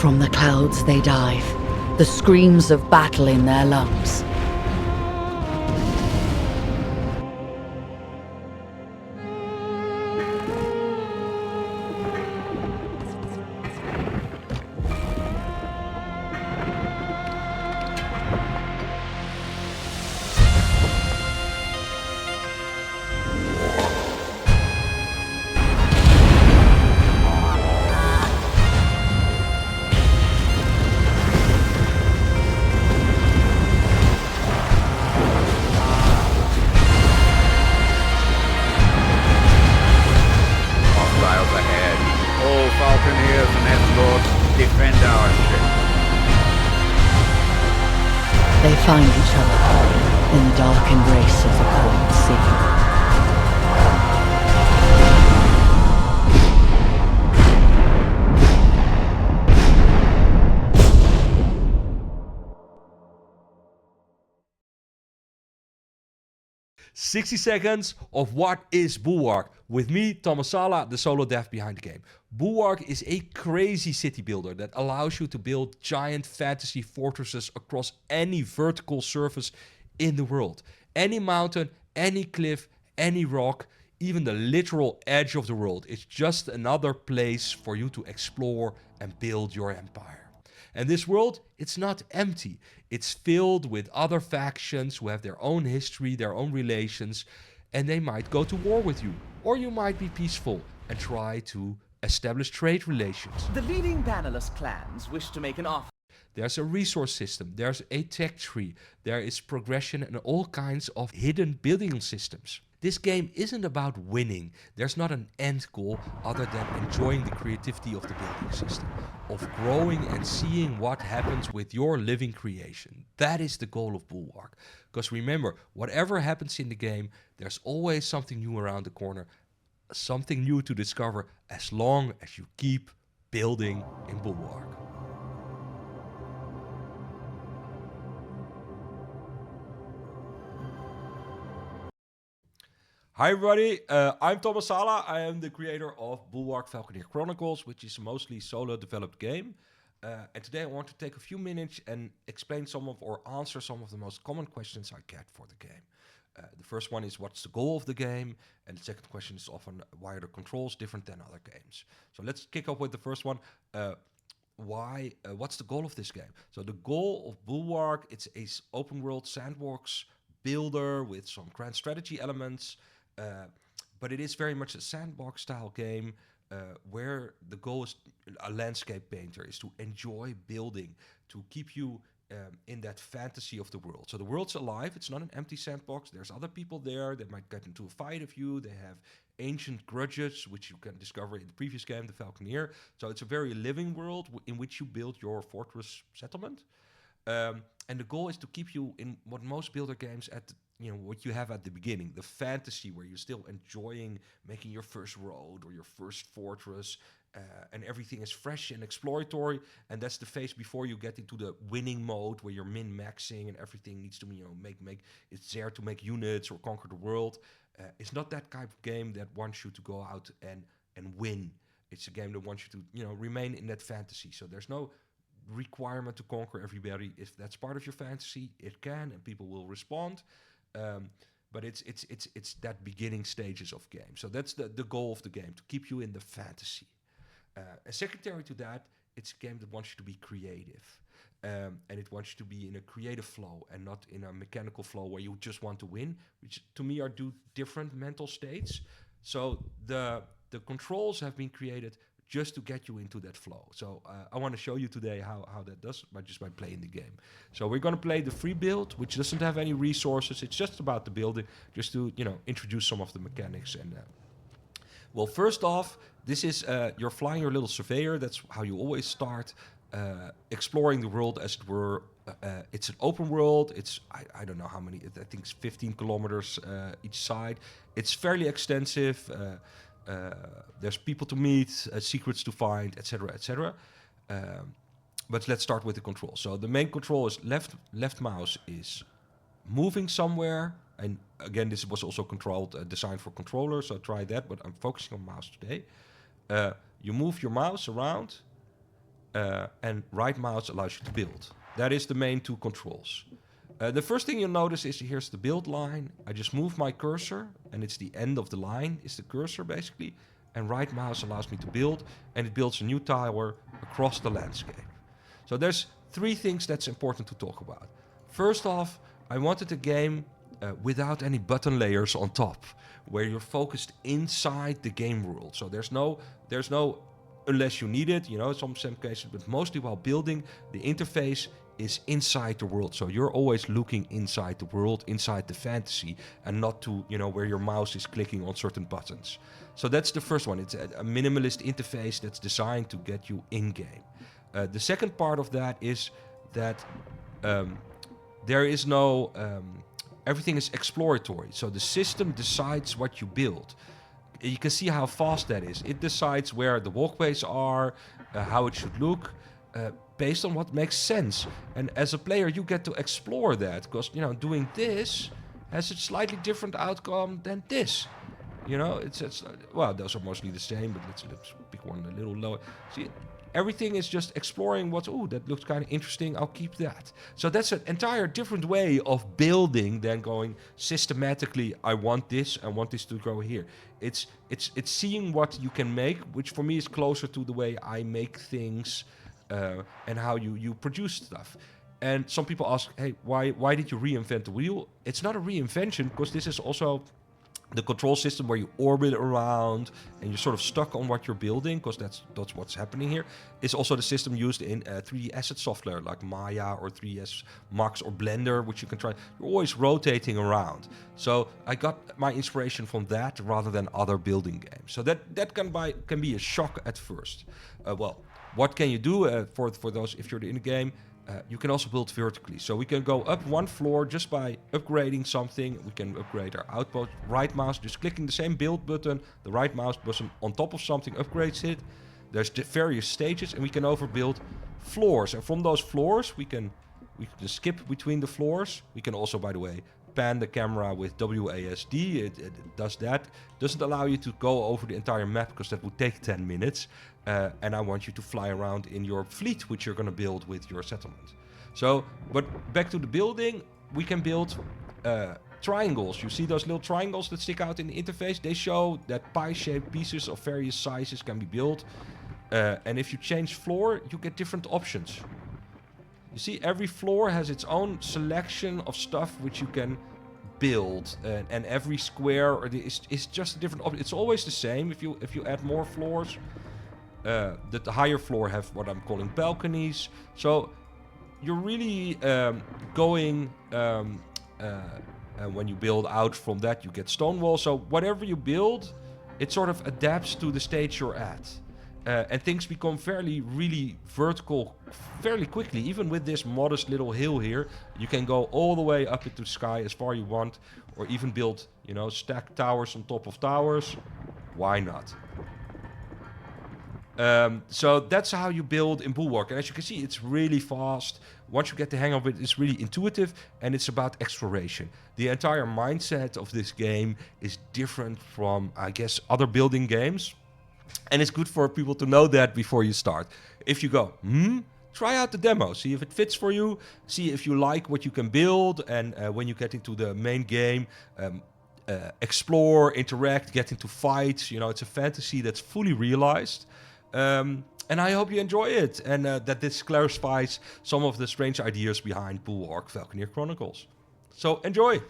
From the clouds they dive, the screams of battle in their lungs. Falconeers and escorts, defend our ship. They find each other in the dark embrace of the cold sea. "60 seconds of what is Bulwark?" With me, Thomas Sala, the solo dev behind the game. Bulwark is a crazy city builder that allows you to build giant fantasy fortresses across any vertical surface in the world. Any mountain, any cliff, any rock, even the literal edge of the world. It's just another place for you to explore and build your empire. And this world, it's not empty. It's filled with other factions who have their own history, their own relations, and they might go to war with you. Or you might be peaceful and try to establish trade relations. The leading Bannerless clans wish to make an offer. There's a resource system, there's a tech tree, there is progression and all kinds of hidden building systems. This game isn't about winning. There's not an end goal other than enjoying the creativity of the building system, of growing and seeing what happens with your living creation. That is the goal of Bulwark. Because remember, whatever happens in the game, there's always something new around the corner, something new to discover as long as you keep building in Bulwark. Hi everybody, I'm Thomas Sala. I am the creator of Bulwark Falconeer Chronicles, which is a mostly solo developed game. And today I want to take a few minutes and explain some of or answer some of the most common questions I get for the game. The first one is, what's the goal of the game? And the second question is often, why are the controls different than other games? So let's kick off with the first one. What's the goal of this game? So the goal of Bulwark, it's a open world sandbox builder with some grand strategy elements. But it is very much a sandbox style game where the goal is a landscape painter, is to enjoy building, to keep you in that fantasy of the world. So the world's alive, it's not an empty sandbox, there's other people there that might get into a fight of you, they have ancient grudges, which you can discover in the previous game, the Falconeer. So it's a very living world in which you build your fortress settlement. And the goal is to keep you in what most builder games what you have at the beginning, the fantasy where you're still enjoying making your first road or your first fortress, and everything is fresh and exploratory. And that's the phase before you get into the winning mode where you're min-maxing and everything needs to it's there to make units or conquer the world. It's not that type of game that wants you to go out and win. It's a game that wants you to remain in that fantasy. So there's no requirement to conquer everybody. If that's part of your fantasy, it can, and people will respond. But it's that beginning stages of game. So that's the goal of the game, to keep you in the fantasy. And secondary to that, it's a game that wants you to be creative. And it wants you to be in a creative flow and not in a mechanical flow where you just want to win, which to me are two different mental states. So the controls have been created just to get you into that flow. So I want to show you today how that does by playing the game. So we're going to play the free build, which doesn't have any resources. It's just about the building, just to introduce some of the mechanics. And well, first off, this is you're flying your little surveyor. That's how you always start exploring the world, as it were. It's an open world. It's I don't know how many. I think it's 15 kilometers each side. It's fairly extensive. There's people to meet, secrets to find, etc., etc. But let's start with the control. So the main control is left mouse is moving somewhere, and again, this was also designed for controller, so try that. But I'm focusing on mouse today. You move your mouse around, and right mouse allows you to build. That is the main two controls. The first thing you'll notice is here's the build line. I just move my cursor, and it's the end of the line, is the cursor basically, and right mouse allows me to build, and it builds a new tower across the landscape. So there's three things that's important to talk about. First off, I wanted a game without any button layers on top, where you're focused inside the game world. So there's no, unless you need it, some cases, but mostly while building, the interface is inside the world. So you're always looking inside the world, inside the fantasy, and not to, where your mouse is clicking on certain buttons. So that's the first one. It's a minimalist interface that's designed to get you in-game. The second part of that is that there is no... everything is exploratory. So the system decides what you build. You can see how fast that is. It decides where the walkways are, how it should look, based on what makes sense. And as a player, you get to explore that, because, doing this has a slightly different outcome than this. It's well, those are mostly the same, but let's pick one a little lower. See, everything is just exploring that looks kind of interesting, I'll keep that. So that's an entire different way of building than going systematically, I want this to go here. It's seeing what you can make, which for me is closer to the way I make things and how you produce stuff. And some people ask, hey, why did you reinvent the wheel? It's not a reinvention, because this is also the control system where you orbit around and you're sort of stuck on what you're building, because that's what's happening here. It's also the system used in 3D asset software like Maya or 3ds Max or Blender, which you can try. You're always rotating around. So I got my inspiration from that rather than other building games. So that can be a shock at first. Well, what can you do for those if you're in the game? You can also build vertically. So we can go up one floor just by upgrading something. We can upgrade our outpost. Right mouse, just clicking the same build button, the right mouse button on top of something upgrades it. There's various stages, and we can overbuild floors. And from those floors, we can skip between the floors. We can also, by the way, pan the camera with WASD. It does that. Doesn't allow you to go over the entire map, because that would take 10 minutes. And I want you to fly around in your fleet, which you're going to build with your settlement. So, but back to the building, we can build triangles. You see those little triangles that stick out in the interface? They show that pie-shaped pieces of various sizes can be built. And if you change floor, you get different options. You see, every floor has its own selection of stuff which you can build, and every square is just a different option. It's always the same. If you add more floors, the higher floor have what I'm calling balconies. So you're really going, and when you build out from that, you get stone walls. So whatever you build, it sort of adapts to the stage you're at. And things become really vertical fairly quickly. Even with this modest little hill here, you can go all the way up into the sky as far you want, or even build, stack towers on top of towers. Why not? So that's how you build in Bulwark. And as you can see, it's really fast. Once you get the hang of it, it's really intuitive, and it's about exploration. The entire mindset of this game is different from, I guess, other building games. And it's good for people to know that before you start. If you go, try out the demo, see if it fits for you, see if you like what you can build, and when you get into the main game, explore, interact, get into fights. It's a fantasy that's fully realized. And I hope you enjoy it, and that this clarifies some of the strange ideas behind Bulwark Falconeer Chronicles. So enjoy!